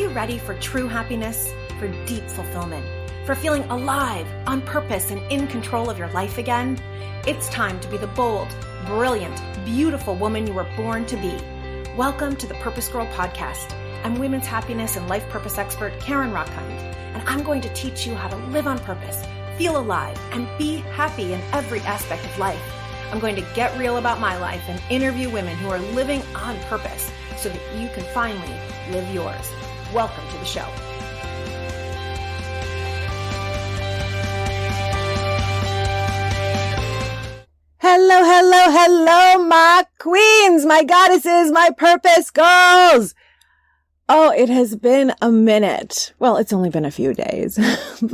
you ready for true happiness, for deep fulfillment, for feeling alive, on purpose, and in control of your life again? It's time to be the bold, brilliant, beautiful woman you were born to be. Welcome to the Purpose Girl Podcast. I'm women's happiness and life purpose expert Karen Rockkind, and I'm going to teach you how to live on purpose, feel alive, and be happy in every aspect of life. I'm going to get real about my life and interview women who are living on purpose so that you can finally live yours. Welcome to the show. Hello, hello, hello, my queens, my goddesses, my purpose girls. Oh, it has been a minute. Well, it's only been a few days.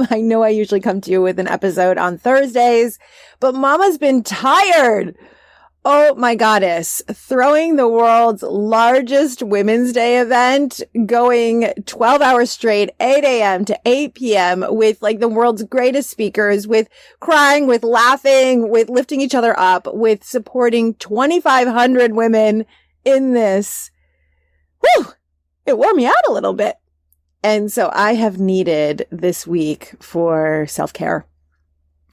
I know I usually come to you with an episode on Thursdays, but Mama's been tired. Oh my goddess, throwing the world's largest Women's Day event, going 12 hours straight, 8 a.m. to 8 p.m. with like the world's greatest speakers, with crying, with laughing, with lifting each other up, with supporting 2,500 women in this. Whew, it wore me out a little bit. And so I have needed this week for self-care.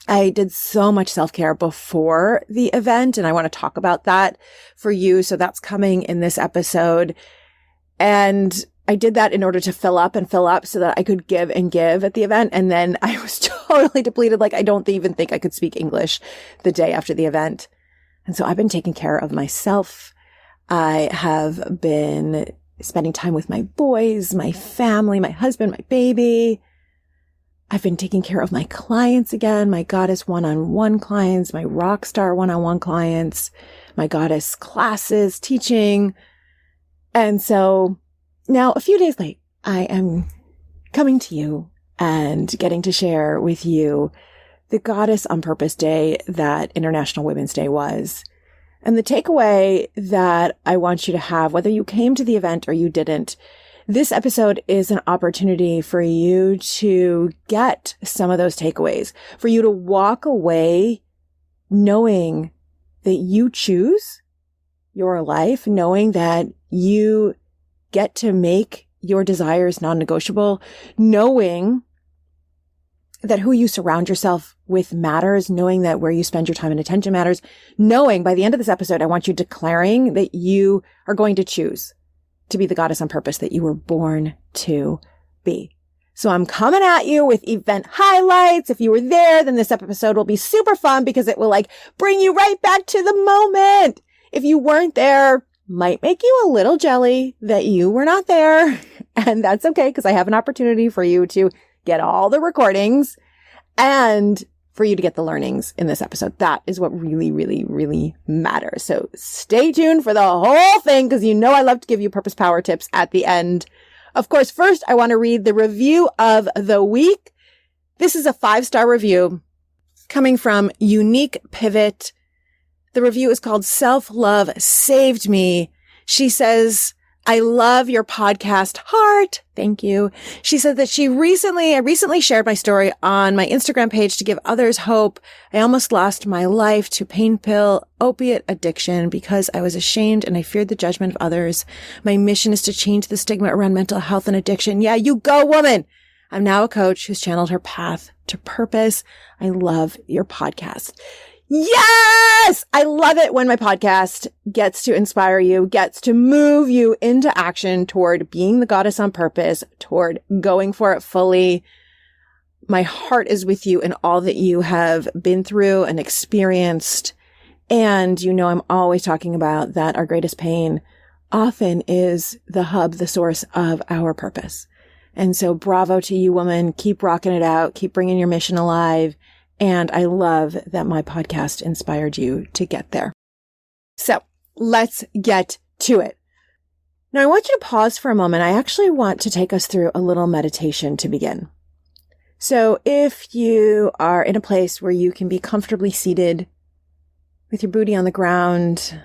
I did so much self-care before the event, and I want to talk about that for you. So that's coming in this episode. And I did that in order to fill up so that I could give and give at the event. And then I was totally depleted. Like I don't even think I could speak English the day after the event. And so I've been taking care of myself. I have been spending time with my boys, my family, my husband, my baby. I've been taking care of my clients again, my goddess one-on-one clients, my rock star one-on-one clients, my goddess classes, teaching. And so now a few days late, I am coming to you and getting to share with you the Goddess on Purpose Day that International Women's Day was. And the takeaway that I want you to have, whether you came to the event or you didn't, this episode is an opportunity for you to get some of those takeaways, for you to walk away knowing that you choose your life, knowing that you get to make your desires non-negotiable, knowing that who you surround yourself with matters, knowing that where you spend your time and attention matters, knowing by the end of this episode, I want you declaring that you are going to choose to be the goddess on purpose that you were born to be. So I'm coming at you with event highlights. If you were there, then this episode will be super fun because it will like bring you right back to the moment. If you weren't there, might make you a little jelly that you were not there. And that's okay because I have an opportunity for you to get all the recordings and for you to get the learnings in this episode. That is what really, really, really matters. So stay tuned for the whole thing because you know I love to give you purpose power tips at the end. Of course, first, I want to read the review of the week. This is a 5-star review coming from Unique Pivot. The review is called Self-Love Saved Me. She says, I love your podcast, heart. Thank you. She said that I recently shared my story on my Instagram page to give others hope. I almost lost my life to pain pill opiate addiction because I was ashamed and I feared the judgment of others. My mission is to change the stigma around mental health and addiction. Yeah, you go, woman. I'm now a coach who's channeled her path to purpose. I love your podcast. Yes! I love it when my podcast gets to inspire you, gets to move you into action toward being the goddess on purpose, toward going for it fully. My heart is with you in all that you have been through and experienced. And you know, I'm always talking about that our greatest pain often is the hub, the source of our purpose. And so bravo to you, woman. Keep rocking it out. Keep bringing your mission alive. And I love that my podcast inspired you to get there. So let's get to it. Now, I want you to pause for a moment. I actually want to take us through a little meditation to begin. So if you are in a place where you can be comfortably seated with your booty on the ground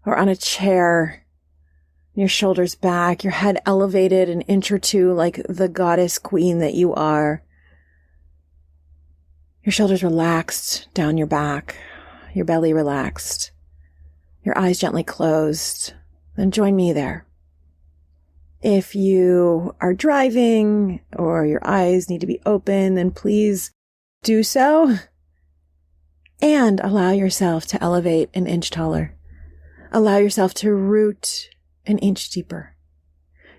or on a chair, your shoulders back, your head elevated an inch or two like the goddess queen that you are, your shoulders relaxed down your back, your belly relaxed, your eyes gently closed. Then join me there. If you are driving or your eyes need to be open, then please do so. And allow yourself to elevate an inch taller. Allow yourself to root an inch deeper.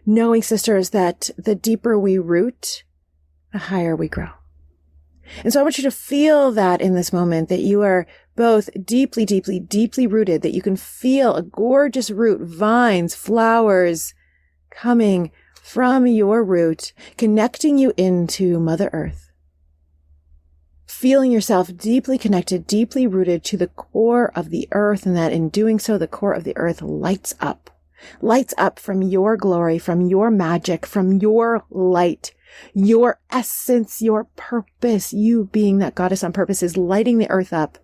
Knowing, sisters, that the deeper we root, the higher we grow. And so I want you to feel that in this moment, that you are both deeply, deeply, deeply rooted, that you can feel a gorgeous root, vines, flowers coming from your root, connecting you into Mother Earth. Feeling yourself deeply connected, deeply rooted to the core of the earth, and that in doing so, the core of the earth lights up from your glory, from your magic, from your light, your essence, your purpose. You being that goddess on purpose is lighting the earth up.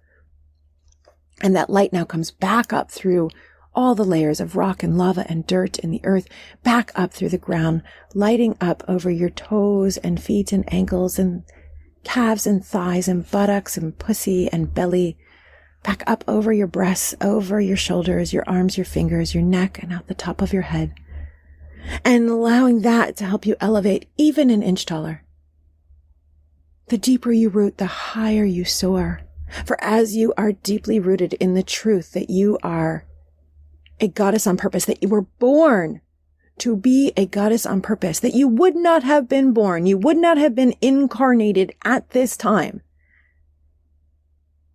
And that light now comes back up through all the layers of rock and lava and dirt in the earth, back up through the ground, lighting up over your toes and feet and ankles and calves and thighs and buttocks and pussy and belly, back up over your breasts, over your shoulders, your arms, your fingers, your neck, and out the top of your head. And allowing that to help you elevate even an inch taller. The deeper you root, the higher you soar. For as you are deeply rooted in the truth that you are a goddess on purpose, that you were born to be a goddess on purpose, that you would not have been born, you would not have been incarnated at this time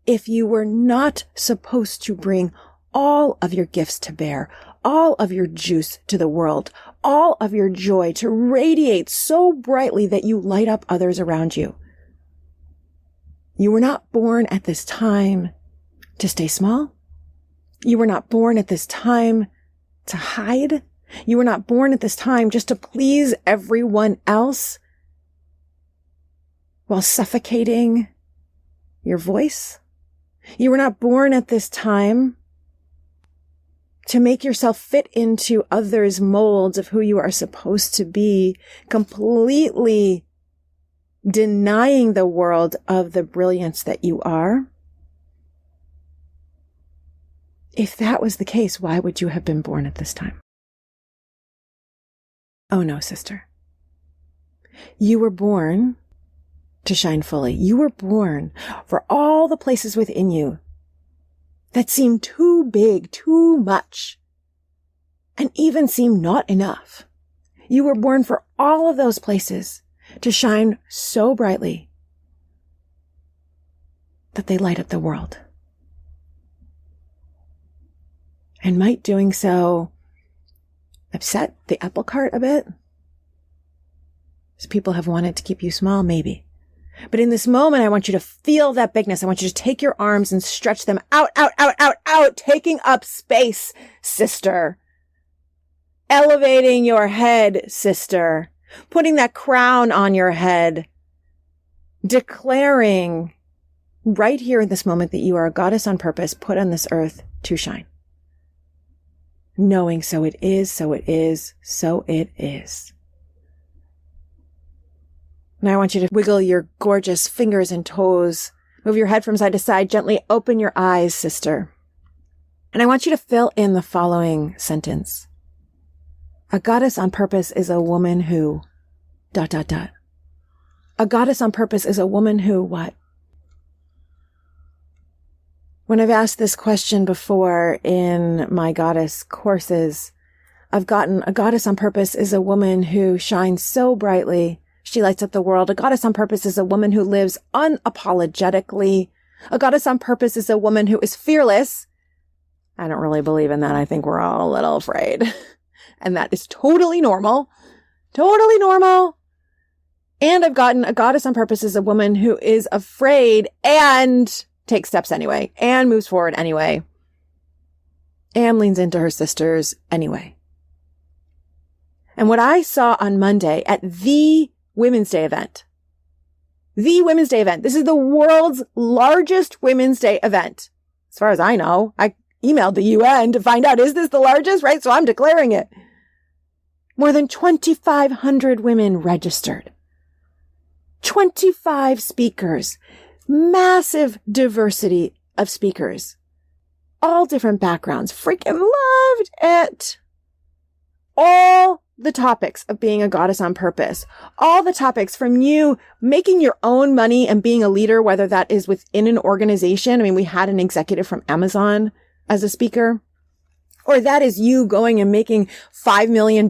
if you were not supposed to bring all of your gifts to bear, all of your juice to the world, all of your joy to radiate so brightly that you light up others around you. You were not born at this time to stay small. You were not born at this time to hide. You were not born at this time just to please everyone else while suffocating your voice. You were not born at this time to make yourself fit into others' molds of who you are supposed to be, completely denying the world of the brilliance that you are. If that was the case, why would you have been born at this time? Oh no, sister. You were born to shine fully. You were born for all the places within you that seem too big, too much, and even seem not enough. You were born for all of those places to shine so brightly that they light up the world. And might doing so upset the apple cart a bit? Because people have wanted to keep you small, maybe. But in this moment, I want you to feel that bigness. I want you to take your arms and stretch them out, out, out, out, out, taking up space, sister. Elevating your head, sister. Putting that crown on your head. Declaring right here in this moment that you are a goddess on purpose, put on this earth to shine. Knowing so it is, so it is, so it is. And I want you to wiggle your gorgeous fingers and toes. Move your head from side to side. Gently open your eyes, sister. And I want you to fill in the following sentence. A goddess on purpose is a woman who... ... A goddess on purpose is a woman who what? When I've asked this question before in my goddess courses, I've gotten a goddess on purpose is a woman who shines so brightly. She lights up the world. A goddess on purpose is a woman who lives unapologetically. A goddess on purpose is a woman who is fearless. I don't really believe in that. I think we're all a little afraid. And that is totally normal. Totally normal. And I've gotten a goddess on purpose is a woman who is afraid and takes steps anyway, and moves forward anyway, and leans into her sisters anyway. And what I saw on Monday at the Women's Day event, this is the world's largest Women's Day event. As far as I know, I emailed the UN to find out, is this the largest? Right? So I'm declaring it. More than 2,500 women registered. 25 speakers. Massive diversity of speakers. All different backgrounds. Freaking loved it. All the topics of being a goddess on purpose, all the topics from you making your own money and being a leader, whether that is within an organization. I mean, we had an executive from Amazon as a speaker, or that is you going and making $5 million,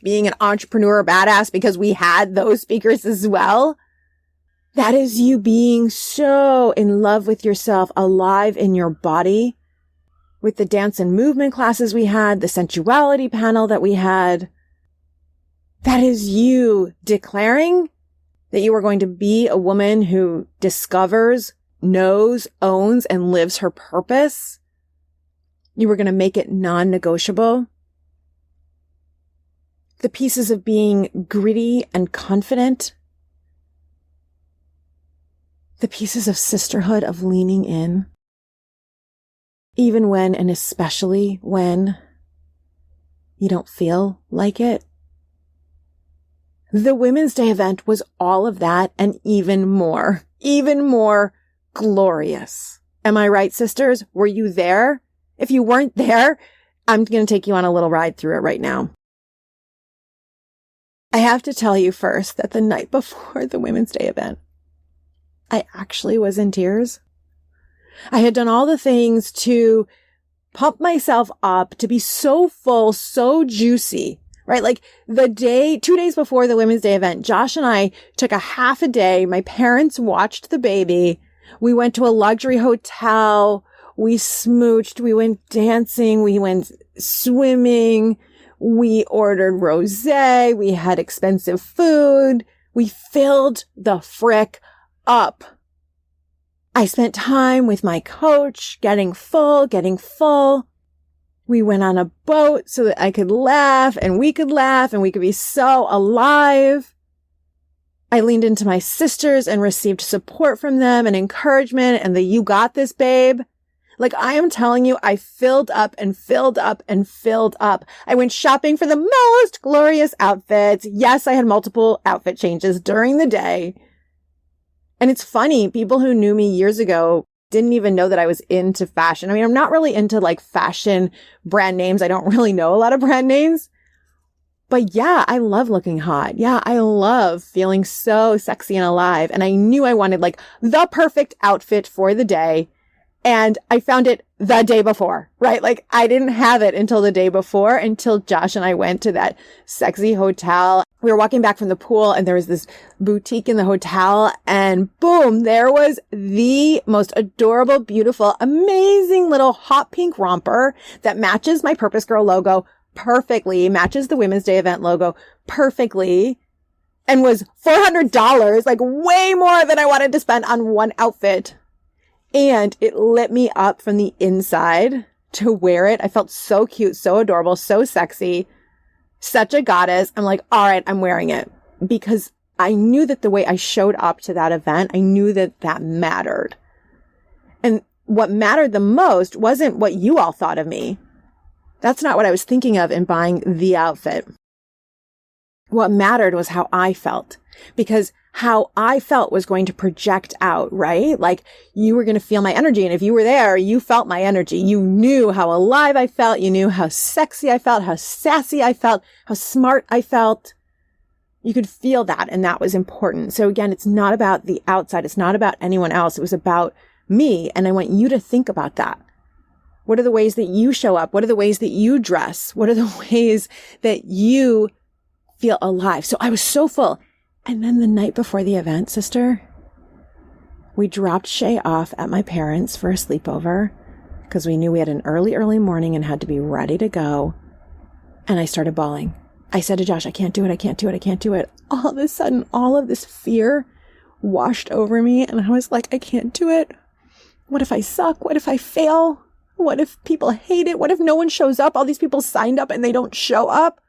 being an entrepreneur badass, because we had those speakers as well. That is you being so in love with yourself, alive in your body, with the dance and movement classes we had, the sensuality panel that we had. That is you declaring that you are going to be a woman who discovers, knows, owns, and lives her purpose. You were going to make it non-negotiable. The pieces of being gritty and confident. The pieces of sisterhood, of leaning in. Even when, and especially when, you don't feel like it. The Women's Day event was all of that and even more glorious. Am I right, sisters? Were you there? If you weren't there, I'm going to take you on a little ride through it right now. I have to tell you first that the night before the Women's Day event, I actually was in tears. I had done all the things to pump myself up, to be so full, so juicy, right? Like 2 days before the Women's Day event, Josh and I took a half a day. My parents watched the baby. We went to a luxury hotel. We smooched. We went dancing. We went swimming. We ordered rosé. We had expensive food. We filled the frick up. I spent time with my coach, getting full. We went on a boat so that I could laugh and we could be so alive. I leaned into my sisters and received support from them and encouragement and the "you got this, babe." Like, I am telling you, I filled up. I went shopping for the most glorious outfits. Yes, I had multiple outfit changes during the day. And it's funny, people who knew me years ago didn't even know that I was into fashion. I mean, I'm not really into like fashion brand names. I don't really know a lot of brand names. But yeah, I love looking hot. Yeah, I love feeling so sexy and alive. And I knew I wanted like the perfect outfit for the day. And I found it the day before, right? Like, I didn't have it until the day before, until Josh and I went to that sexy hotel. We were walking back from the pool and there was this boutique in the hotel, and boom, there was the most adorable, beautiful, amazing little hot pink romper that matches my Purpose Girl logo perfectly, matches the Women's Day event logo perfectly, and was $400, like way more than I wanted to spend on one outfit. And it lit me up from the inside to wear it. I felt so cute, so adorable, so sexy, such a goddess. I'm like, all right, I'm wearing it, because I knew that the way I showed up to that event, I knew that that mattered. And what mattered the most wasn't what you all thought of me. That's not what I was thinking of in buying the outfit. What mattered was how I felt, because how I felt was going to project out, right? Like, you were going to feel my energy. And if you were there, you felt my energy. You knew how alive I felt. You knew how sexy I felt, how sassy I felt, how smart I felt. You could feel that. And that was important. So again, it's not about the outside. It's not about anyone else. It was about me. And I want you to think about that. What are the ways that you show up? What are the ways that you dress? What are the ways that you feel alive? So I was so full. And then the night before the event, sister, we dropped Shay off at my parents' for a sleepover because we knew we had an early morning and had to be ready to go. And I started bawling. I said to Josh, I can't do it. All of a sudden, all of this fear washed over me. And I was like, I can't do it. What if I suck? What if I fail? What if people hate it? What if no one shows up? All these people signed up and they don't show up.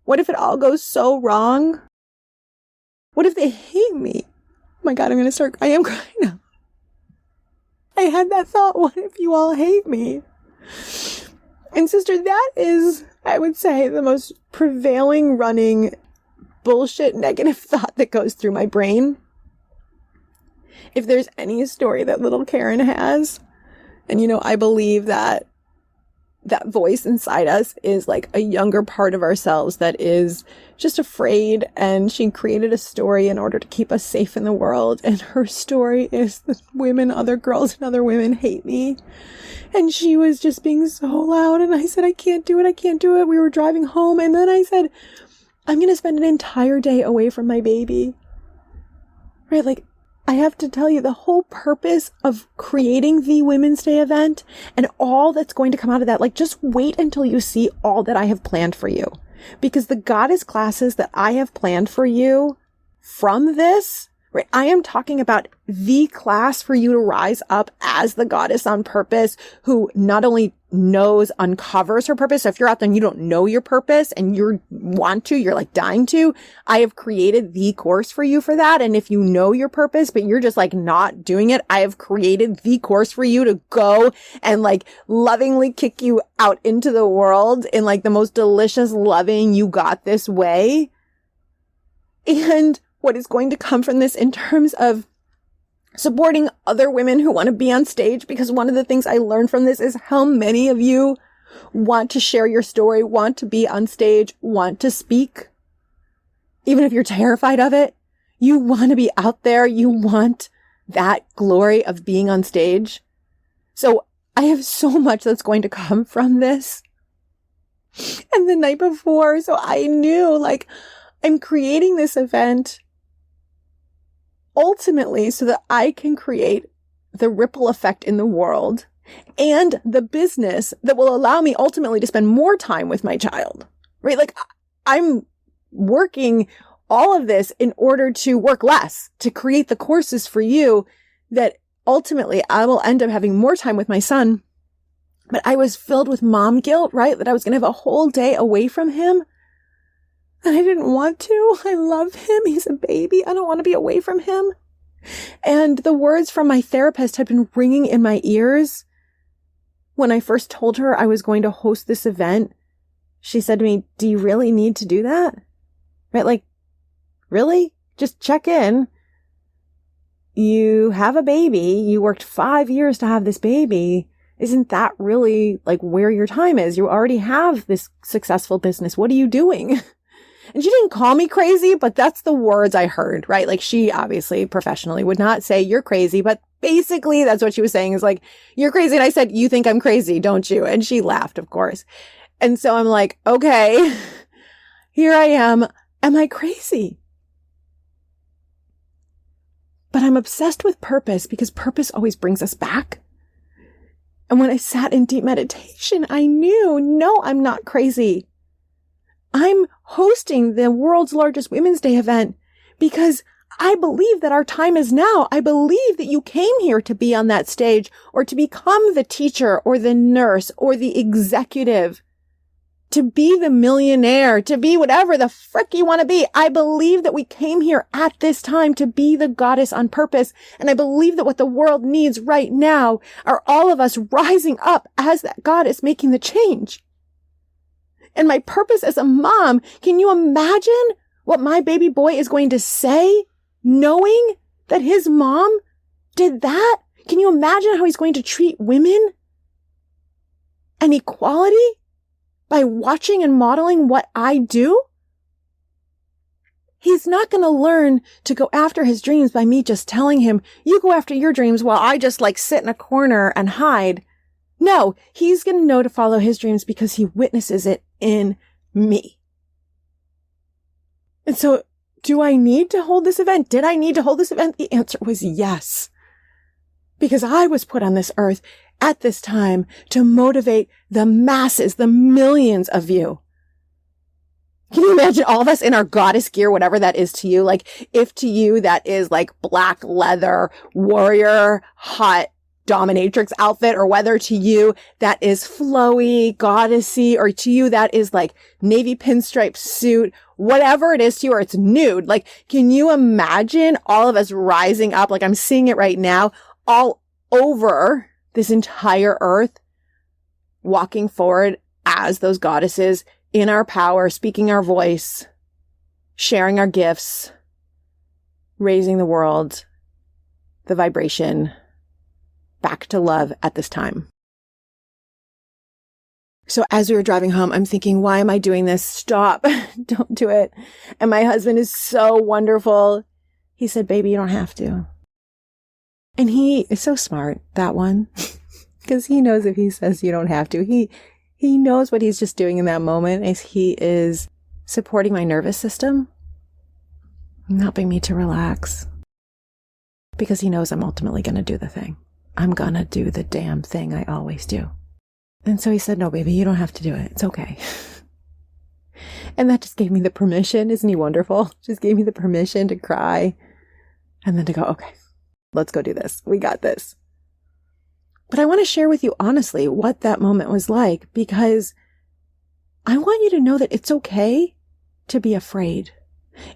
What if it all goes so wrong? What if they hate me? Oh my God, I am crying now. I had that thought, what if you all hate me? And sister, that is, I would say, the most prevailing, running, bullshit, negative thought that goes through my brain. If there's any story that little Karen has, and I believe that that voice inside us is like a younger part of ourselves that is just afraid. And she created a story in order to keep us safe in the world. And her story is that women, other girls and other women hate me. And she was just being so loud. And I said, I can't do it. I can't do it. We were driving home. And then I said, I'm going to spend an entire day away from my baby. Right? Like, I have to tell you, the whole purpose of creating the Women's Day event and all that's going to come out of that, like, just wait until you see all that I have planned for you. Because the goddess classes that I have planned for you from this, right, I am talking about the class for you to rise up as the goddess on purpose, who not only uncovers her purpose. So if you're out there and you don't know your purpose and you're like dying to, I have created the course for you for that. And if you know your purpose, but you're just like not doing it, I have created the course for you to go and like lovingly kick you out into the world in like the most delicious, loving, you got this way. And what is going to come from this in terms of supporting other women who want to be on stage, because one of the things I learned from this is how many of you want to share your story, want to be on stage, want to speak. Even if you're terrified of it, you want to be out there. You want that glory of being on stage. So I have so much that's going to come from this. And the night before, so I knew, like, I'm creating this event ultimately so that I can create the ripple effect in the world and the business that will allow me ultimately to spend more time with my child, right? Like, I'm working all of this in order to work less, to create the courses for you that ultimately I will end up having more time with my son. But I was filled with mom guilt, right? That I was going to have a whole day away from him. And I didn't want to. I love him. He's a baby. I don't want to be away from him. And the words from my therapist had been ringing in my ears. When I first told her I was going to host this event, she said to me, do you really need to do that? Right? Like, really? Just check in. You have a baby. You worked 5 years to have this baby. Isn't that really like where your time is? You already have this successful business. What are you doing? And she didn't call me crazy, but that's the words I heard, right? Like, she obviously professionally would not say you're crazy, but basically that's what she was saying is like, you're crazy. And I said, you think I'm crazy, don't you? And she laughed, of course. And so I'm like, okay, here I am. Am I crazy? But I'm obsessed with purpose because purpose always brings us back. And when I sat in deep meditation, I knew, no, I'm not crazy. I'm hosting the world's largest Women's Day event because I believe that our time is now. I believe that you came here to be on that stage or to become the teacher or the nurse or the executive, to be the millionaire, to be whatever the frick you want to be. I believe that we came here at this time to be the goddess on purpose. And I believe that what the world needs right now are all of us rising up as that goddess making the change. And my purpose as a mom, can you imagine what my baby boy is going to say, knowing that his mom did that? Can you imagine how he's going to treat women and equality by watching and modeling what I do? He's not going to learn to go after his dreams by me just telling him, you go after your dreams while I just like sit in a corner and hide. No, he's going to know to follow his dreams because he witnesses it in me. And so, do I need to hold this event? Did I need to hold this event? The answer was yes. Because I was put on this earth at this time to motivate the masses, the millions of you. Can you imagine all of us in our goddess gear, whatever that is to you? Like, if to you that is like black leather, warrior, hot, dominatrix outfit, or whether to you that is flowy, goddessy, or to you that is like navy pinstripe suit, whatever it is to you, or it's nude. Like, can you imagine all of us rising up? Like, I'm seeing it right now all over this entire earth, walking forward as those goddesses in our power, speaking our voice, sharing our gifts, raising the world, the vibration back to love at this time. So as we were driving home, I'm thinking, why am I doing this? Stop. Don't do it. And my husband is so wonderful. He said, baby, you don't have to. And he is so smart, that one, because he knows if he says you don't have to, he knows what he's just doing in that moment is he is supporting my nervous system, helping me to relax, because he knows I'm ultimately going to do the thing. I'm going to do the damn thing I always do. And so he said, no, baby, you don't have to do it. It's okay. And that just gave me the permission. Isn't he wonderful? Just gave me the permission to cry and then to go, okay, let's go do this. We got this. But I want to share with you honestly what that moment was like, because I want you to know that it's okay to be afraid.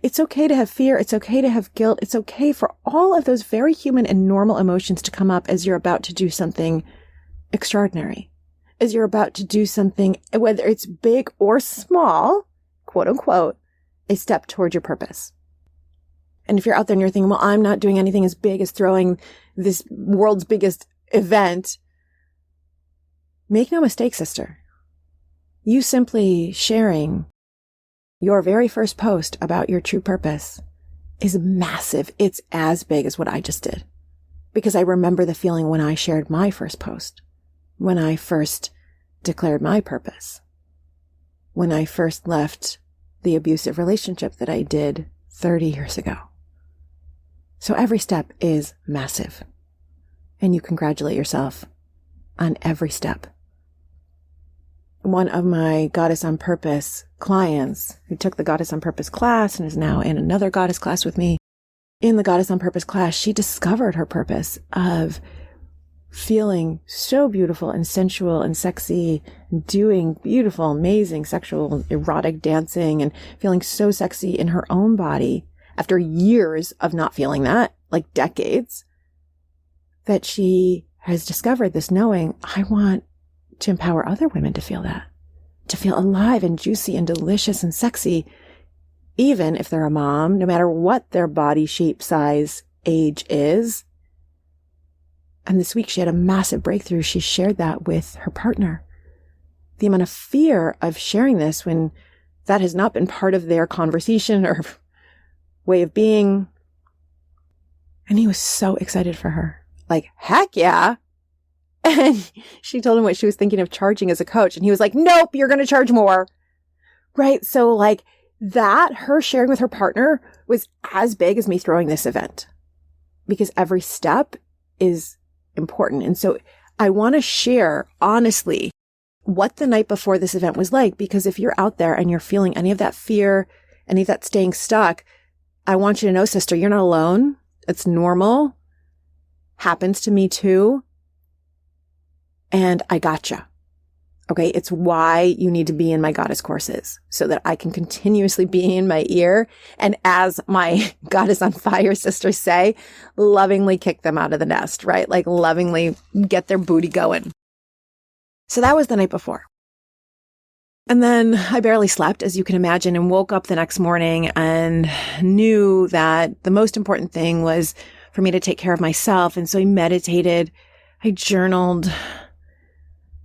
It's okay to have fear. It's okay to have guilt. It's okay for all of those very human and normal emotions to come up as you're about to do something extraordinary, as you're about to do something, whether it's big or small, quote unquote, a step toward your purpose. And if you're out there and you're thinking, well, I'm not doing anything as big as throwing this world's biggest event, make no mistake, sister. You simply sharing your very first post about your true purpose is massive. It's as big as what I just did. Because I remember the feeling when I shared my first post, when I first declared my purpose, when I first left the abusive relationship that I did 30 years ago. So every step is massive. And you congratulate yourself on every step. One of my Goddess on Purpose clients who took the Goddess on Purpose class and is now in another Goddess class with me, in the Goddess on Purpose class, she discovered her purpose of feeling so beautiful and sensual and sexy, and doing beautiful, amazing, sexual, erotic dancing and feeling so sexy in her own body after years of not feeling that, like decades, that she has discovered this knowing, I want to empower other women to feel that, to feel alive and juicy and delicious and sexy, even if they're a mom, no matter what their body shape, size, age is. And this week she had a massive breakthrough. She shared that with her partner. The amount of fear of sharing this when that has not been part of their conversation or way of being. And he was so excited for her. Like, heck yeah. And she told him what she was thinking of charging as a coach. And he was like, nope, you're going to charge more. Right. So like that, her sharing with her partner was as big as me throwing this event, because every step is important. And so I want to share honestly what the night before this event was like, because if you're out there and you're feeling any of that fear, any of that staying stuck, I want you to know, sister, you're not alone. It's normal. Happens to me too. And I gotcha. Okay. It's why you need to be in my goddess courses so that I can continuously be in my ear. And as my Goddess on Fire sisters say, lovingly kick them out of the nest, right? Like lovingly get their booty going. So that was the night before. And then I barely slept, as you can imagine, and woke up the next morning and knew that the most important thing was for me to take care of myself. And so I meditated, I journaled,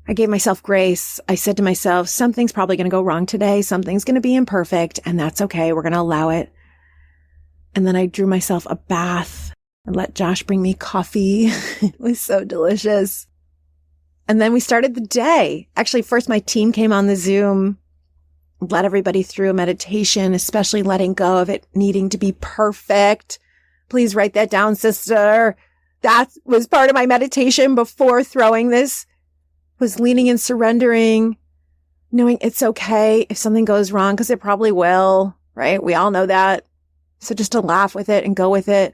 I gave myself grace. I said to myself, something's probably going to go wrong today. Something's going to be imperfect, and that's okay. We're going to allow it. And then I drew myself a bath and let Josh bring me coffee. It was so delicious. And then we started the day. Actually, first my team came on the Zoom, led everybody through a meditation, especially letting go of it needing to be perfect. Please write that down, sister. That was part of my meditation before throwing this, was leaning and surrendering, knowing it's okay if something goes wrong, because it probably will, right? We all know that. So just to laugh with it and go with it.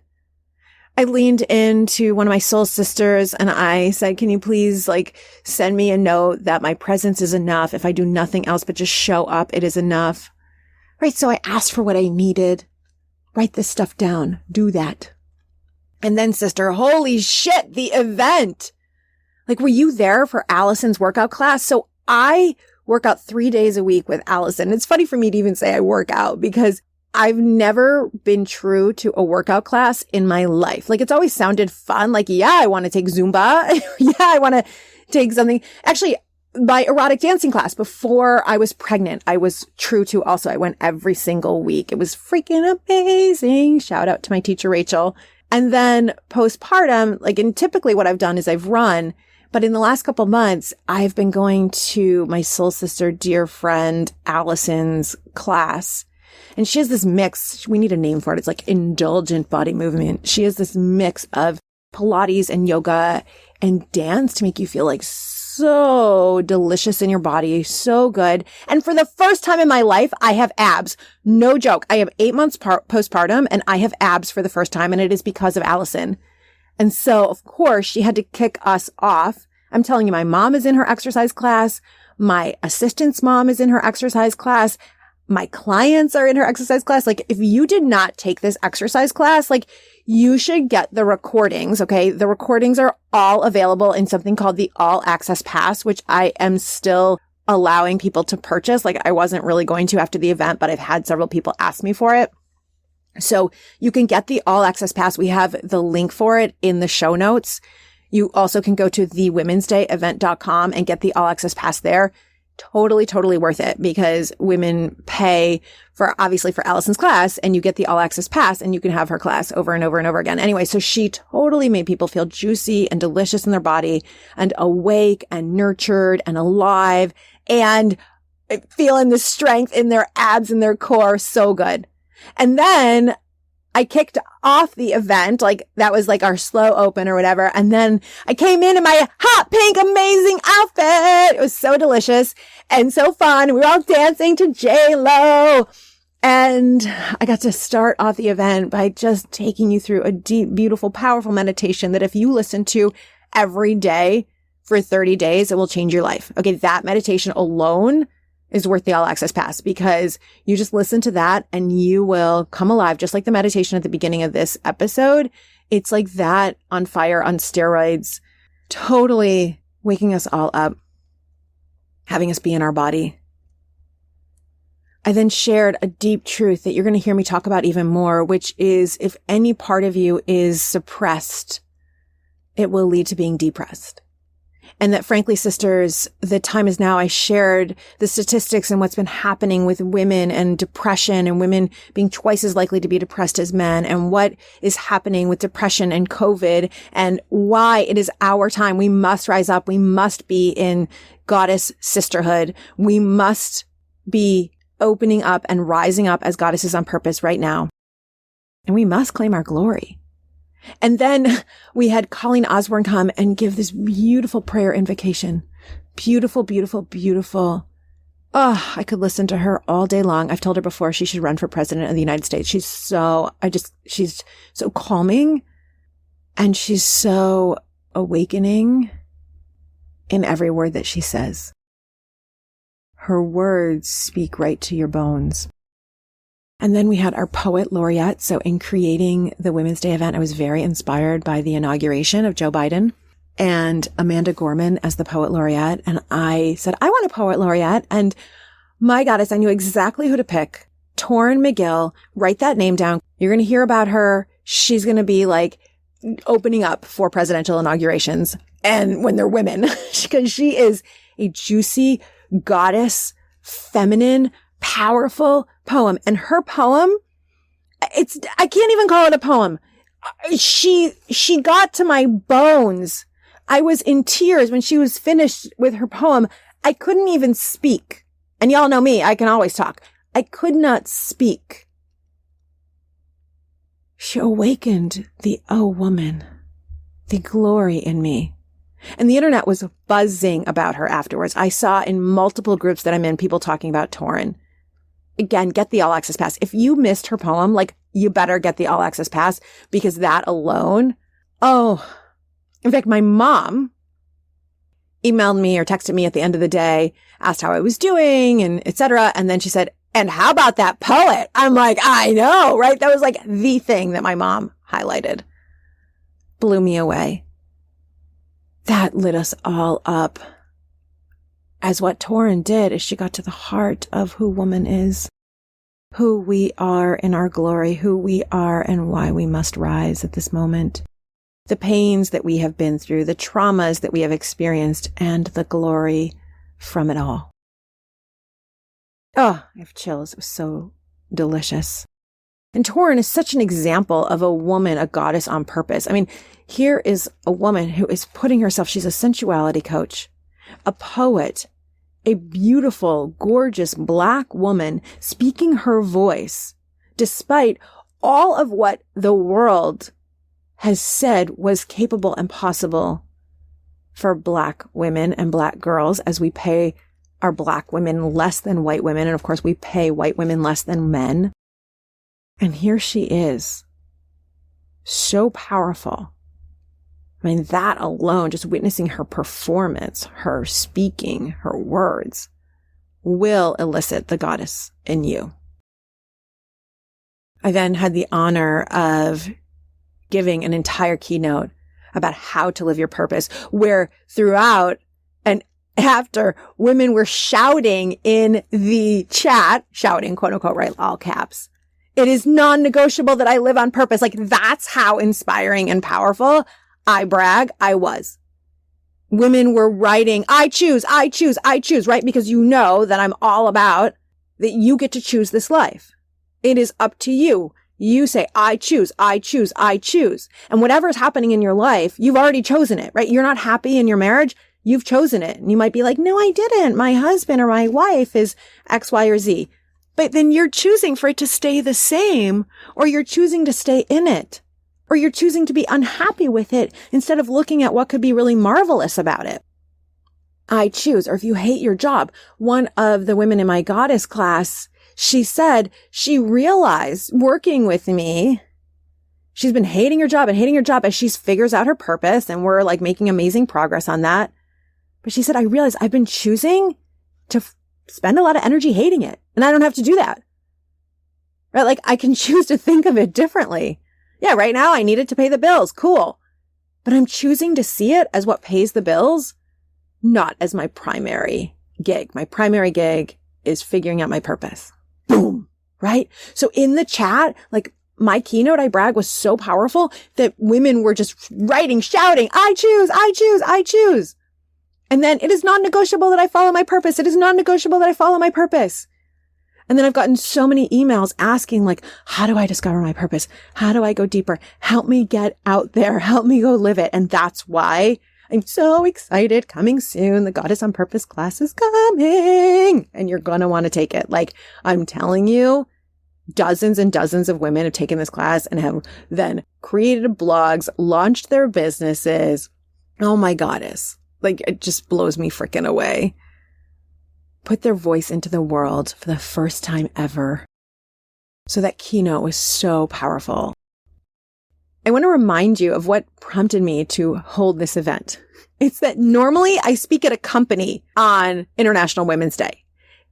I leaned into one of my soul sisters and I said, can you please send me a note that my presence is enough? If I do nothing else but just show up, it is enough. Right. So I asked for what I needed. Write this stuff down. Do that. And then, sister, holy shit, the event. Were you there for Allison's workout class? So I work out 3 days a week with Allison. It's funny for me to even say I work out because I've never been true to a workout class in my life. It's always sounded fun. Yeah, I want to take Zumba. Yeah, I want to take something. Actually, my erotic dancing class before I was pregnant, I was true to also. I went every single week. It was freaking amazing. Shout out to my teacher, Rachel. And then postpartum, and typically what I've done is I've run, but in the last couple months, I've been going to my soul sister, dear friend, Allison's class. And she has this mix. We need a name for it. It's like indulgent body movement. She has this mix of Pilates and yoga and dance to make you feel like so delicious in your body, so good. And for the first time in my life, I have abs. No joke. I have 8 months postpartum and I have abs for the first time, and it is because of Allison. And so, of course, she had to kick us off. I'm telling you, my mom is in her exercise class. My assistant's mom is in her exercise class. My clients are in her exercise class. If you did not take this exercise class, you should get the recordings. Okay. The recordings are all available in something called the All Access Pass, which I am still allowing people to purchase. I wasn't really going to after the event, but I've had several people ask me for it. So you can get the All Access Pass. We have the link for it in the show notes. You also can go to thewomensdayevent.com and get the All Access Pass there. Totally, totally worth it, because women pay obviously for Allison's class, and you get the All Access Pass and you can have her class over and over and over again. Anyway, so she totally made people feel juicy and delicious in their body and awake and nurtured and alive and feeling the strength in their abs and their core. So good. And then I kicked off the event, that was our slow open or whatever. And then I came in my hot pink amazing outfit. It was so delicious and so fun. We were all dancing to J-Lo. And I got to start off the event by just taking you through a deep, beautiful, powerful meditation that if you listen to every day for 30 days, it will change your life. Okay. That meditation alone is worth the All Access Pass, because you just listen to that and you will come alive, just like the meditation at the beginning of this episode. It's like that on fire, on steroids, totally waking us all up, having us be in our body. I then shared a deep truth that you're going to hear me talk about even more, which is if any part of you is suppressed, it will lead to being depressed. And that frankly, sisters, the time is now. I shared the statistics and what's been happening with women and depression, and women being twice as likely to be depressed as men, and what is happening with depression and COVID, and why it is our time. We must rise up. We must be in goddess sisterhood. We must be opening up and rising up as goddesses on purpose right now. And we must claim our glory. And then we had Colleen Osborne come and give this beautiful prayer invocation. Beautiful, beautiful, beautiful. Oh, I could listen to her all day long. I've told her before she should run for president of the United States. She's so calming, and she's so awakening in every word that she says. Her words speak right to your bones. And then we had our poet laureate. So in creating the Women's Day event, I was very inspired by the inauguration of Joe Biden and Amanda Gorman as the poet laureate. And I said, I want a poet laureate. And my goddess, I knew exactly who to pick. Torrin McGill. Write that name down. You're going to hear about her. She's going to be opening up for presidential inaugurations. And when they're women, because she is a juicy goddess, feminine, powerful poem. And her poem, I can't even call it a poem. She got to my bones. I was in tears when she was finished with her poem. I couldn't even speak. And y'all know me, I can always talk. I could not speak. She awakened the woman, the glory in me. And the internet was buzzing about her afterwards. I saw in multiple groups that I'm in people talking about Torrin. Again, get the All Access Pass. If you missed her poem, you better get the All Access Pass, because that alone. In fact, my mom emailed me or texted me at the end of the day, asked how I was doing and etc. And then she said, and how about that poet? I'm like, I know, right? That was the thing that my mom highlighted. Blew me away. That lit us all up. As what Torrin did is she got to the heart of who woman is, who we are in our glory, who we are and why we must rise at this moment. The pains that we have been through, the traumas that we have experienced, and the glory from it all. Oh, I have chills. It was so delicious. And Torrin is such an example of a woman, a goddess on purpose. I mean, here is a woman who is putting herself, she's a sensuality coach, a poet, a beautiful, gorgeous Black woman speaking her voice, despite all of what the world has said was capable and possible for Black women and Black girls, as we pay our Black women less than white women. And of course, we pay white women less than men. And here she is, so powerful. I mean, that alone, just witnessing her performance, her speaking, her words, will elicit the goddess in you. I then had the honor of giving an entire keynote about how to live your purpose, where throughout and after, women were shouting in the chat, shouting, quote unquote, right, all caps. It is non-negotiable that I live on purpose. Like, that's how inspiring and powerful, I brag, I was. Women were writing, I choose, right? Because you know that I'm all about that you get to choose this life. It is up to you. You say, I choose. And whatever is happening in your life, you've already chosen it, right? You're not happy in your marriage. You've chosen it. And you might be like, no, I didn't. My husband or my wife is X, Y, or Z. But then you're choosing for it to stay the same, or you're choosing to stay in it, or you're choosing to be unhappy with it instead of looking at what could be really marvelous about it. I choose. Or if you hate your job, one of the women in my goddess class, she said she realized working with me, she's been hating her job as she figures out her purpose, and we're like making amazing progress on that. But she said, I realized I've been choosing to spend a lot of energy hating it. And I don't have to do that. Right? Like, I can choose to think of it differently. Yeah, right now I need it to pay the bills. Cool. But I'm choosing to see it as what pays the bills, not as my primary gig. My primary gig is figuring out my purpose. Boom. Right? So in the chat, like, my keynote, I brag, was so powerful that women were just writing, shouting, I choose. And then it is non-negotiable that I follow my purpose. It is non-negotiable that I follow my purpose. And then I've gotten so many emails asking, like, how do I discover my purpose? How do I go deeper? Help me get out there. Help me go live it. And that's why I'm so excited. Coming soon. The Goddess on Purpose class is coming. And you're going to want to take it. Like, I'm telling you, dozens and dozens of women have taken this class and have then created blogs, launched their businesses. Oh my goddess. Like, it just blows me freaking away. Put their voice into the world for the first time ever. So that keynote was so powerful. I want to remind you of what prompted me to hold this event. It's that normally I speak at a company on International Women's Day.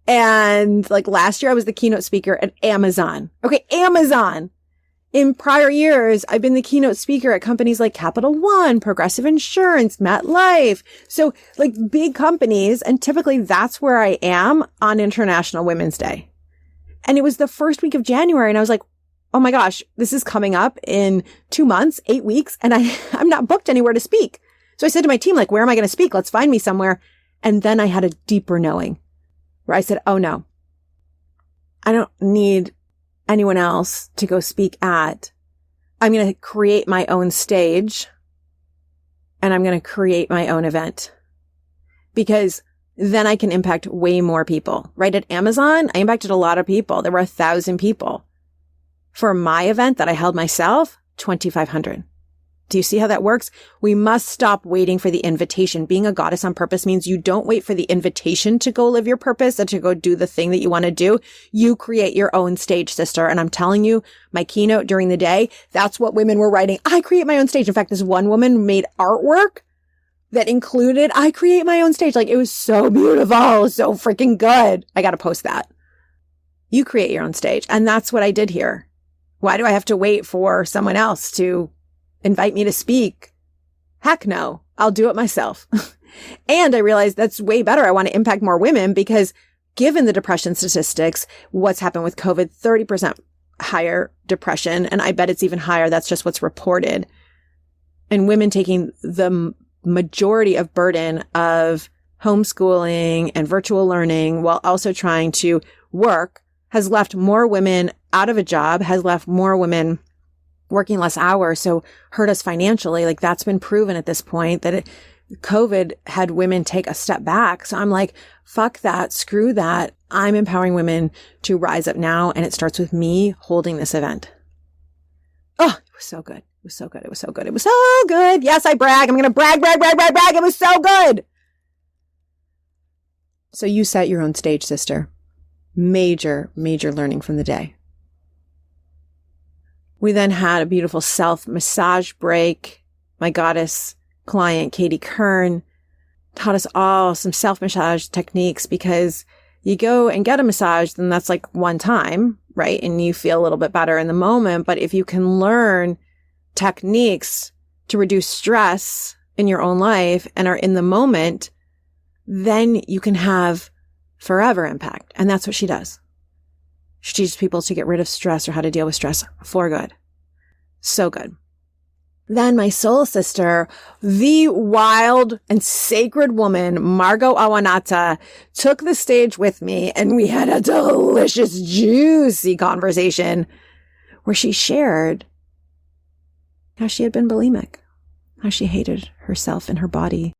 And like last year, I was the keynote speaker at Amazon. Okay, Amazon. In prior years, I've been the keynote speaker at companies like Capital One, Progressive Insurance, MetLife. So like big companies. And typically that's where I am on International Women's Day. And it was the first week of January. And I was like, oh my gosh, this is coming up in 2 months, 8 weeks. And I'm not booked anywhere to speak. So I said to my team, like, where am I going to speak? Let's find me somewhere. And then I had a deeper knowing where I said, oh no, I don't need anyone else to go speak at. I'm going to create my own stage and I'm going to create my own event, because then I can impact way more people. Right at Amazon, I impacted a lot of people. There were 1,000 people. For my event that I held myself, 2,500. Do you see how that works? We must stop waiting for the invitation. Being a goddess on purpose means you don't wait for the invitation to go live your purpose and to go do the thing that you want to do. You create your own stage, sister. And I'm telling you, my keynote during the day, that's what women were writing. I create my own stage. In fact, this one woman made artwork that included, I create my own stage. Like, it was so beautiful, so freaking good. I got to post that. You create your own stage. And that's what I did here. Why do I have to wait for someone else to invite me to speak? Heck no, I'll do it myself. And I realized that's way better. I want to impact more women because given the depression statistics, what's happened with COVID, 30% higher depression. And I bet it's even higher. That's just what's reported. And women taking the majority of burden of homeschooling and virtual learning while also trying to work has left more women out of a job, has left more women working less hours, so hurt us financially. Like that's been proven at this point that COVID had women take a step back. So I'm like, fuck that, screw that. I'm empowering women to rise up now. And it starts with me holding this event. Oh, it was so good. It was so good. It was so good. It was so good. Yes, I brag. I'm going to brag. It was so good. So you set your own stage, sister. Major learning from the day. We then had a beautiful self-massage break. My goddess client, Katie Kern, taught us all some self-massage techniques because you go and get a massage, then that's like one time, right? And you feel a little bit better in the moment. But if you can learn techniques to reduce stress in your own life and are in the moment, then you can have forever impact. And that's what she does. She teaches people to get rid of stress or how to deal with stress for good. So good. Then my soul sister, the wild and sacred woman, Margot Awanata, took the stage with me and we had a delicious, juicy conversation where she shared how she had been bulimic, how she hated herself and her body,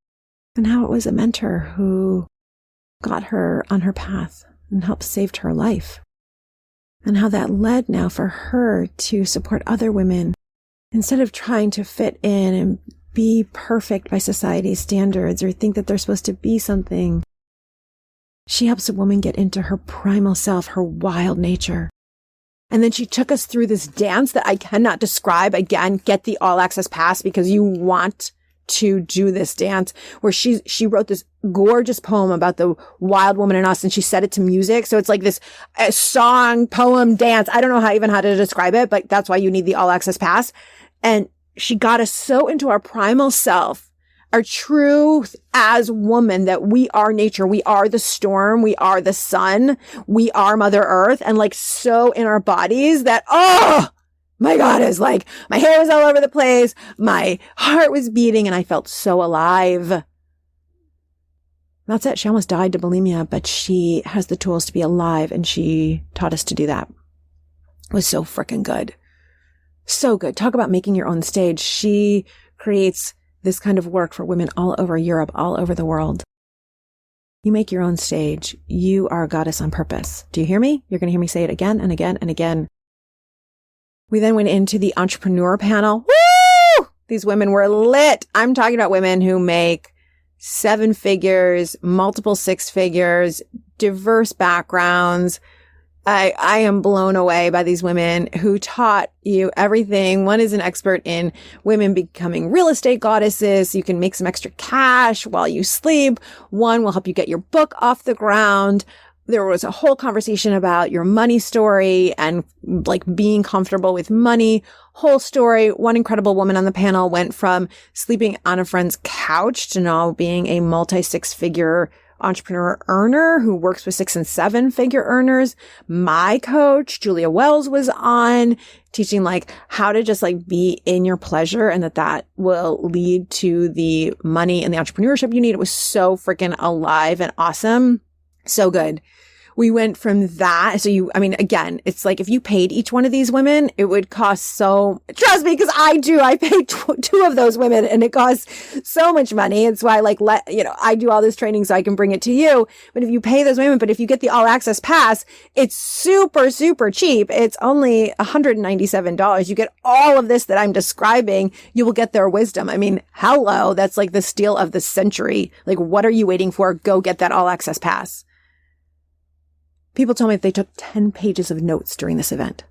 and how it was a mentor who got her on her path and helped save her life, and how that led now for her to support other women. Instead of trying to fit in and be perfect by society's standards or think that they're supposed to be something, she helps a woman get into her primal self, her wild nature. And then she took us through this dance that I cannot describe. Again, get the all access pass because you want to do this dance where she wrote this gorgeous poem about the wild woman in us and she set it to music. So it's like this song, poem, dance. I don't know how to describe it, but that's why you need the all access pass. And she got us so into our primal self, our truth as woman, that we are nature. We are the storm. We are the sun. We are Mother Earth. And like so in our bodies that, oh my God, is like my hair was all over the place. My heart was beating and I felt so alive. That's it. She almost died to bulimia, but she has the tools to be alive. And she taught us to do that. It was so freaking good. So good. Talk about making your own stage. She creates this kind of work for women all over Europe, all over the world. You make your own stage. You are a goddess on purpose. Do you hear me? You're going to hear me say it again and again and again. We then went into the entrepreneur panel. Woo! These women were lit. I'm talking about women who make 7 figures, multiple 6 figures, diverse backgrounds. I am blown away by these women who taught you everything. One is an expert in women becoming real estate goddesses. You can make some extra cash while you sleep. One will help you get your book off the ground. There was a whole conversation about your money story and like being comfortable with money. Whole story. One incredible woman on the panel went from sleeping on a friend's couch to now being a multi-6-figure entrepreneur earner who works with 6- and 7-figure earners. My coach, Julia Wells, was on teaching like how to just like be in your pleasure and that will lead to the money and the entrepreneurship you need. It was so freaking alive and awesome. So good. We went from that. So again, it's like if you paid each one of these women, it would cost trust me, because I paid 2 of those women and it costs so much money. It's why I do all this training so I can bring it to you. But if you pay those women, but if you get the all access pass, it's super, super cheap. It's only $197. You get all of this that I'm describing. You will get their wisdom. I mean, hello, that's like the steal of the century. Like, what are you waiting for? Go get that all access pass. People told me that they took 10 pages of notes during this event.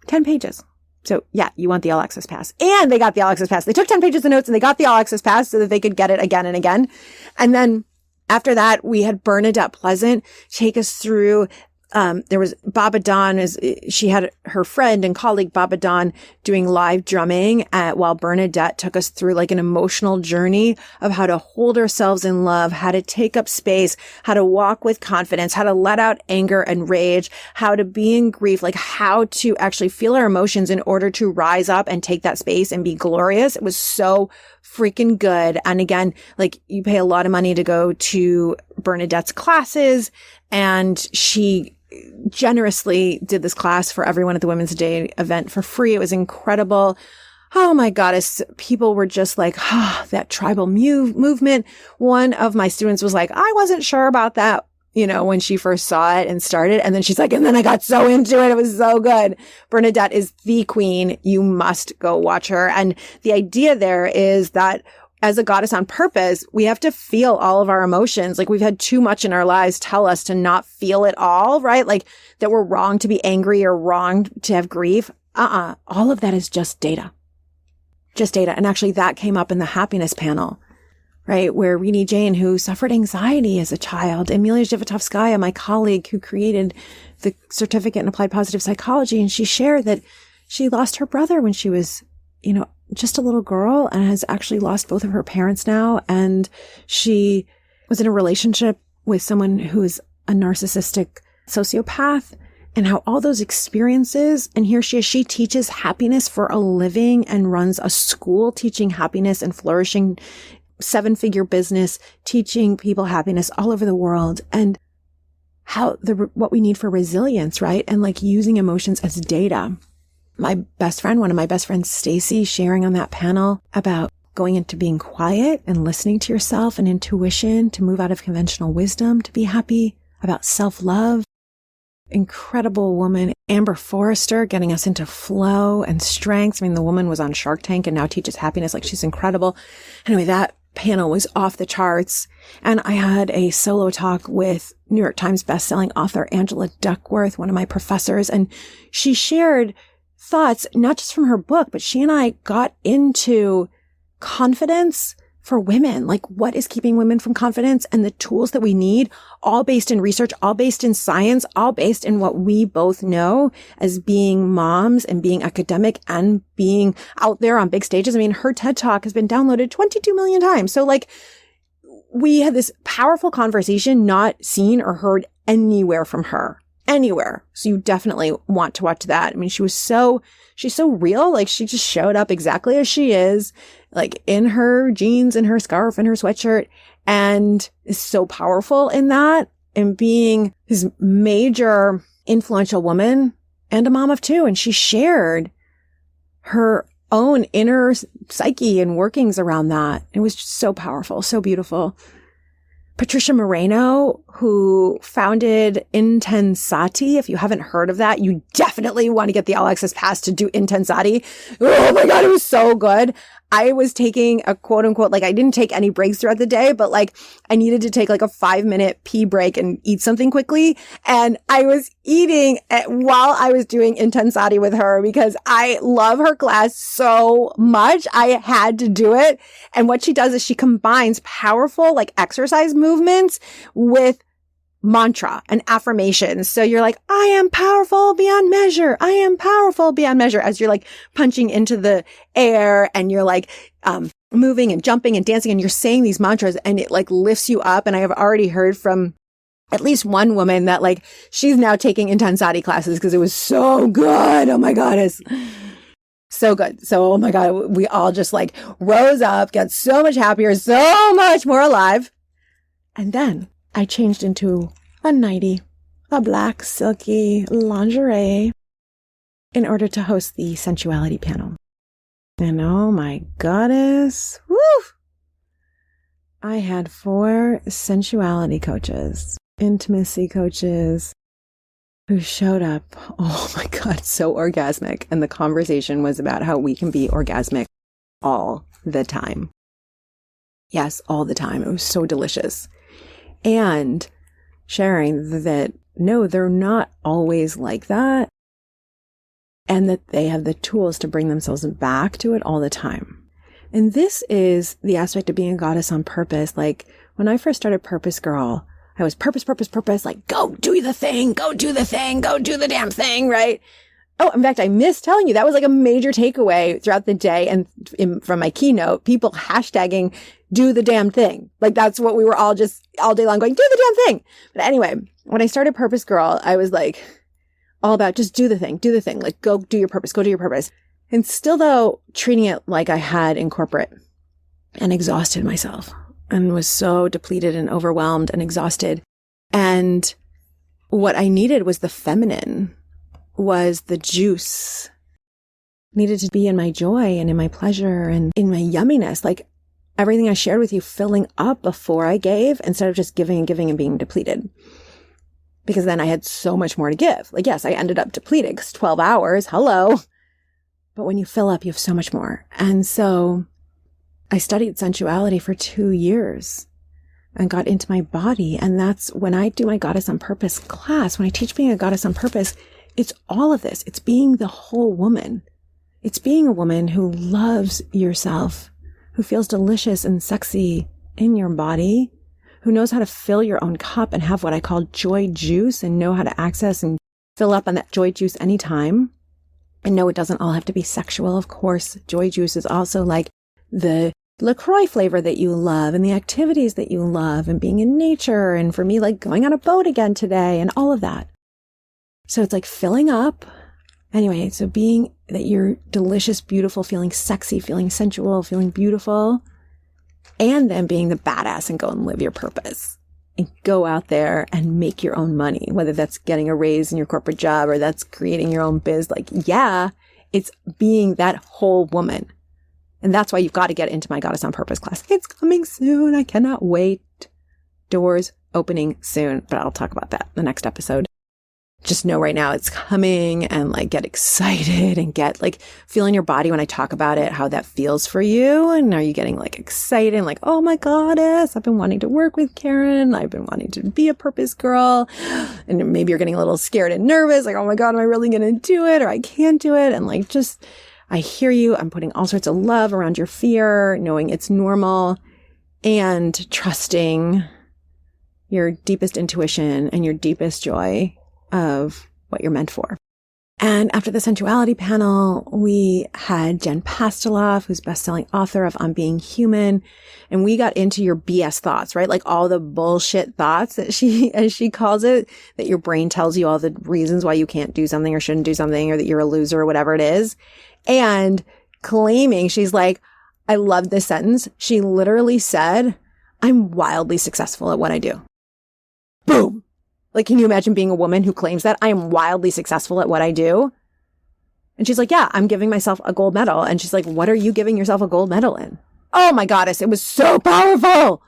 10 pages. So yeah, you want the all access pass. And they got the all access pass. They took 10 pages of notes and they got the all access pass so that they could get it again and again. And then after that, we had Bernadette Pleasant take us through there was Baba Dawn, she had her friend and colleague Baba Dawn doing live drumming while Bernadette took us through like an emotional journey of how to hold ourselves in love, how to take up space, how to walk with confidence, how to let out anger and rage, how to be in grief, like how to actually feel our emotions in order to rise up and take that space and be glorious. It was so freaking good. And again, like you pay a lot of money to go to Bernadette's classes, and she generously did this class for everyone at the Women's Day event for free. It was incredible. Oh my goddess. People were just like, that tribal movement. One of my students was like, I wasn't sure about that, when she first saw it and started. And then she's like, and then I got so into it. It was so good. Bernadette is the queen. You must go watch her. And the idea there is that as a goddess on purpose, we have to feel all of our emotions. Like we've had too much in our lives tell us to not feel it all, right? Like that we're wrong to be angry or wrong to have grief. All of that is just data. Just data. And actually that came up in the happiness panel, right? Where Rini Jane, who suffered anxiety as a child, Emilia Jivatovskaya, my colleague who created the certificate in applied positive psychology, and she shared that she lost her brother when she was, just a little girl, and has actually lost both of her parents now. And she was in a relationship with someone who is a narcissistic sociopath, and how all those experiences, and here she is, she teaches happiness for a living and runs a school teaching happiness and flourishing, 7-figure business, teaching people happiness all over the world, and how what we need for resilience, right? And like using emotions as data. One of my best friends, Stacy, sharing on that panel about going into being quiet and listening to yourself and intuition to move out of conventional wisdom, to be happy, about self-love. Incredible woman. Amber Forrester getting us into flow and strength. I mean, the woman was on Shark Tank and now teaches happiness. Like she's incredible. Anyway, that panel was off the charts. And I had a solo talk with New York Times bestselling author Angela Duckworth, one of my professors, and she shared thoughts, not just from her book, but she and I got into confidence for women. Like what is keeping women from confidence and the tools that we need, all based in research, all based in science, all based in what we both know as being moms and being academic and being out there on big stages. I mean, her TED Talk has been downloaded 22 million times. So like we had this powerful conversation not seen or heard anywhere from her. Anywhere. So you definitely want to watch that. I mean, she's so real. Like she just showed up exactly as she is, like in her jeans and her scarf and her sweatshirt, and is so powerful in that, and being this major influential woman and a mom of 2. And she shared her own inner psyche and workings around that. It was just so powerful, so beautiful. Patricia Moreno, who founded Intensati. If you haven't heard of that, you definitely want to get the All Access Pass to do Intensati. Oh my God, it was so good. I was taking a quote unquote, like I didn't take any breaks throughout the day, but like I needed to take like a 5-minute pee break and eat something quickly. And I was eating while I was doing Intensati with her because I love her class so much. I had to do it. And what she does is she combines powerful like exercise movements with mantra and affirmations. So you're like, I am powerful beyond measure. I am powerful beyond measure, as you're like punching into the air and you're like, moving and jumping and dancing, and you're saying these mantras, and it like lifts you up. And I have already heard from at least one woman that like, she's now taking Intensati classes because it was so good. Oh my God. It's so good. So, oh my God, we all just like rose up, got so much happier, so much more alive. And then I changed into a nightie, a black silky lingerie, in order to host the sensuality panel. And oh my goddess, woo! I had 4 sensuality coaches, intimacy coaches, who showed up. Oh my God, so orgasmic. And the conversation was about how we can be orgasmic all the time. Yes, all the time. It was so delicious. And sharing that, no, they're not always like that. And that they have the tools to bring themselves back to it all the time. And this is the aspect of being a goddess on purpose. Like when I first started Purpose Girl, I was purpose, like, go do the thing, go do the thing, go do the damn thing, right? Oh, in fact, I missed telling you, that was like a major takeaway throughout the day. And from my keynote, people hashtagging do the damn thing. Like that's what we were all just all day long going, do the damn thing. But anyway, when I started Purpose Girl, I was like all about just do the thing, like go do your purpose, go do your purpose. And still though, treating it like I had in corporate and exhausted myself and was so depleted and overwhelmed and exhausted. And what I needed was the feminine, was the juice. Needed to be in my joy and in my pleasure and in my yumminess, like everything I shared with you filling up before I gave instead of just giving and giving and being depleted. Because then I had so much more to give. Like, yes, I ended up depleted because 12 hours, hello. But when you fill up, you have so much more. And so I studied sensuality for 2 years and got into my body. And that's when I do my Goddess on Purpose class, when I teach being a goddess on purpose, it's all of this. It's being the whole woman. It's being a woman who loves yourself, who feels delicious and sexy in your body, who knows how to fill your own cup and have what I call joy juice and know how to access and fill up on that joy juice anytime. And no, it doesn't all have to be sexual. Of course, joy juice is also like the LaCroix flavor that you love and the activities that you love and being in nature. And for me, like going on a boat again today and all of that. So it's like filling up. Anyway, so being that you're delicious, beautiful, feeling sexy, feeling sensual, feeling beautiful, and then being the badass and go and live your purpose and go out there and make your own money, whether that's getting a raise in your corporate job or that's creating your own biz. Like, yeah, it's being that whole woman. And that's why you've got to get into my Goddess on Purpose class. It's coming soon. I cannot wait. Doors opening soon, but I'll talk about that in the next episode. Just know right now it's coming and like get excited and get like feel in your body when I talk about it, how that feels for you. And are you getting like excited and like, oh my goddess, I've been wanting to work with Karen. I've been wanting to be a purpose girl. And maybe you're getting a little scared and nervous. Like, oh my God, am I really going to do it? Or I can't do it. And like, just, I hear you. I'm putting all sorts of love around your fear, knowing it's normal and trusting your deepest intuition and your deepest joy of what you're meant for. And after the sensuality panel, we had Jen Pasteloff, who's best-selling author of On Being Human. And we got into your BS thoughts, right? Like all the bullshit thoughts that as she calls it, that your brain tells you all the reasons why you can't do something or shouldn't do something or that you're a loser or whatever it is. And claiming, she's like, I love this sentence. She literally said, I'm wildly successful at what I do. Boom. Like, can you imagine being a woman who claims that I am wildly successful at what I do? And she's like, yeah, I'm giving myself a gold medal. And she's like, what are you giving yourself a gold medal in? Oh my goddess, it was so powerful.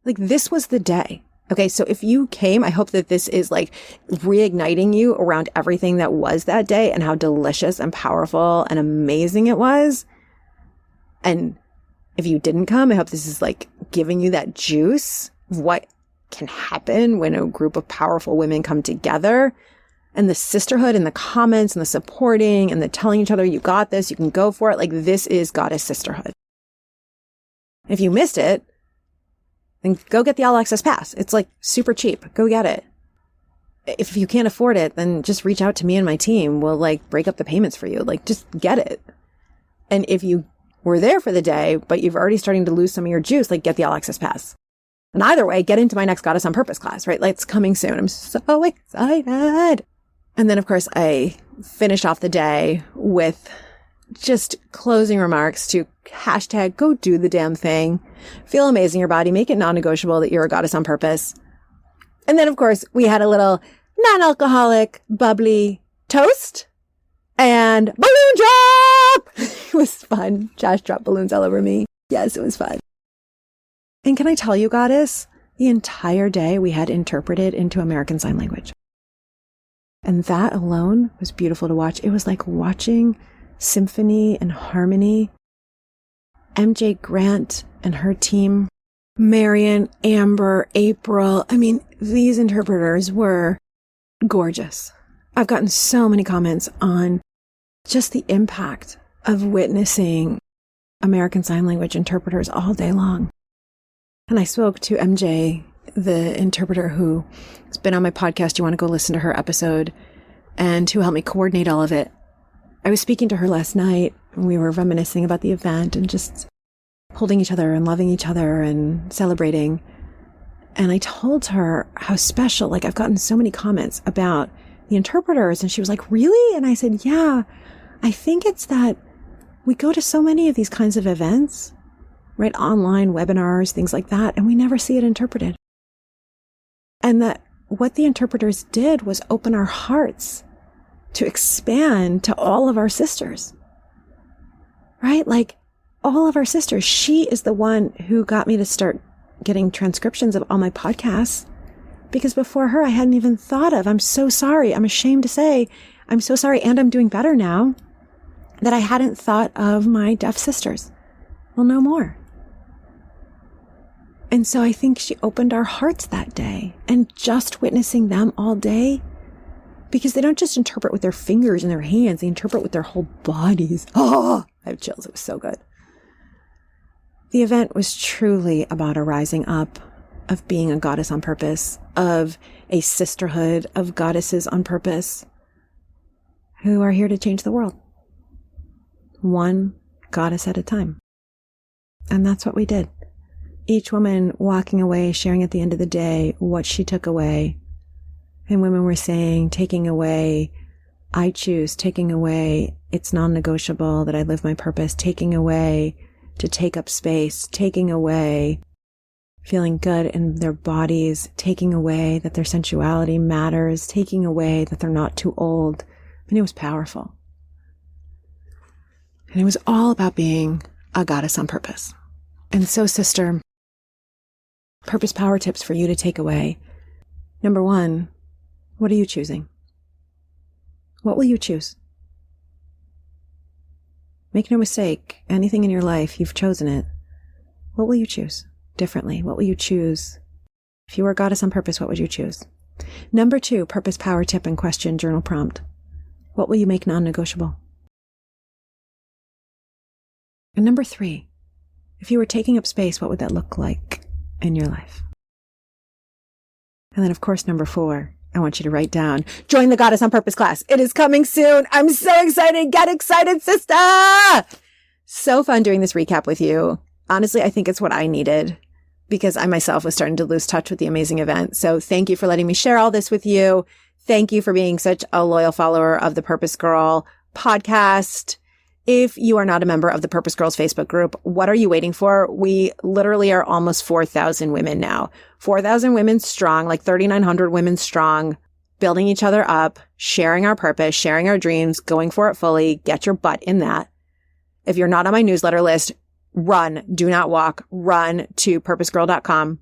Like, this was the day. Okay, so if you came, I hope that this is like reigniting you around everything that was that day and how delicious and powerful and amazing it was. And if you didn't come, I hope this is like giving you that juice of what can happen when a group of powerful women come together, and the sisterhood and the comments and the supporting and the telling each other, you got this, you can go for it. Like, this is Goddess Sisterhood. If you missed it, then go get the all access pass. It's like super cheap. Go get it. If you can't afford it, then just reach out to me and my team. We'll like break up the payments for you. Like, just get it. And if you were there for the day, but you've already starting to lose some of your juice, like get the all access pass. And either way, get into my next Goddess on Purpose class, right? Like, it's coming soon. I'm so excited. And then, of course, I finished off the day with just closing remarks to hashtag go do the damn thing. Feel amazing in your body. Make it non-negotiable that you're a goddess on purpose. And then, of course, we had a little non-alcoholic, bubbly toast and balloon drop. It was fun. Josh dropped balloons all over me. Yes, it was fun. And can I tell you, Goddess, the entire day we had interpreted into American Sign Language. And that alone was beautiful to watch. It was like watching symphony and harmony. MJ Grant and her team, Marion, Amber, April. I mean, these interpreters were gorgeous. I've gotten so many comments on just the impact of witnessing American Sign Language interpreters all day long. And I spoke to MJ the interpreter who has been on my podcast. You want to go listen to her episode, and who helped me coordinate all of it. I was speaking to her last night, and we were reminiscing about the event and just holding each other and loving each other and celebrating. And I told her how special, like, I've gotten so many comments about the interpreters, and she was like, really? And I said, yeah, I think it's that we go to so many of these kinds of events, right? Online webinars, things like that, and we never see it interpreted. And that what the interpreters did was open our hearts to expand to all of our sisters, right? Like, all of our sisters. She is the one who got me to start getting transcriptions of all my podcasts, because before her, I hadn't even thought of. I'm so sorry. I'm ashamed to say I'm so sorry. And I'm doing better now that I hadn't thought of my deaf sisters. Well, no more. And so I think she opened our hearts that day, and just witnessing them all day, because they don't just interpret with their fingers and their hands, they interpret with their whole bodies. Oh, I have chills. It was so good. The event was truly about a rising up, of being a goddess on purpose, of a sisterhood of goddesses on purpose who are here to change the world, one goddess at a time. And that's what we did. Each woman walking away, sharing at the end of the day what she took away. And women were saying, taking away, I choose, taking away, it's non-negotiable that I live my purpose, taking away, to take up space, taking away, feeling good in their bodies, taking away that their sensuality matters, taking away that they're not too old. And it was powerful. And it was all about being a goddess on purpose. And so, sister, purpose power tips for you to take away. Number one, what are you choosing? What will you choose? Make no mistake, anything in your life, you've chosen it. What will you choose differently? What will you choose? If you were a goddess on purpose, what would you choose? Number two, purpose power tip and question journal prompt. What will you make non-negotiable? And number three, if you were taking up space, what would that look like in your life? And then, of course, number four, I want you to write down, join the Goddess on Purpose class. It is coming soon. I'm so excited. Get excited, sister. So fun doing this recap with you. Honestly, I think it's what I needed, because I myself was starting to lose touch with the amazing event. So thank you for letting me share all this with you. Thank you for being such a loyal follower of the Purpose Girl podcast. If you are not a member of the Purpose Girls Facebook group, what are you waiting for? We literally are almost 4,000 women now. 4,000 women strong, like 3,900 women strong, building each other up, sharing our purpose, sharing our dreams, going for it fully. Get your butt in that. If you're not on my newsletter list, run, do not walk, run to purposegirl.com.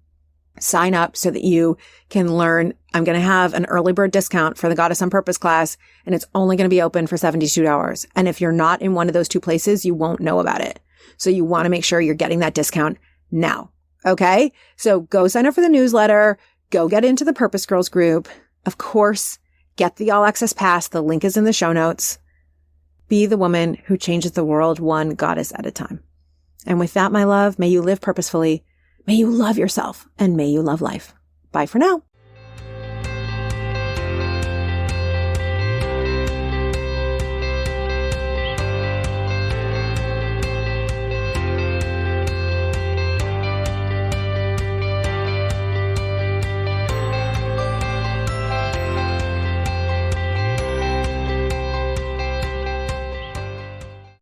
Sign up so that you can learn. I'm going to have an early bird discount for the Goddess on Purpose class, and it's only going to be open for 72 hours. And if you're not in one of those two places, you won't know about it. So you want to make sure you're getting that discount now. Okay? So go sign up for the newsletter. Go get into the Purpose Girls group. Of course, get the all access pass. The link is in the show notes. Be the woman who changes the world one goddess at a time. And with that, my love, may you live purposefully. May you love yourself, and may you love life. Bye for now.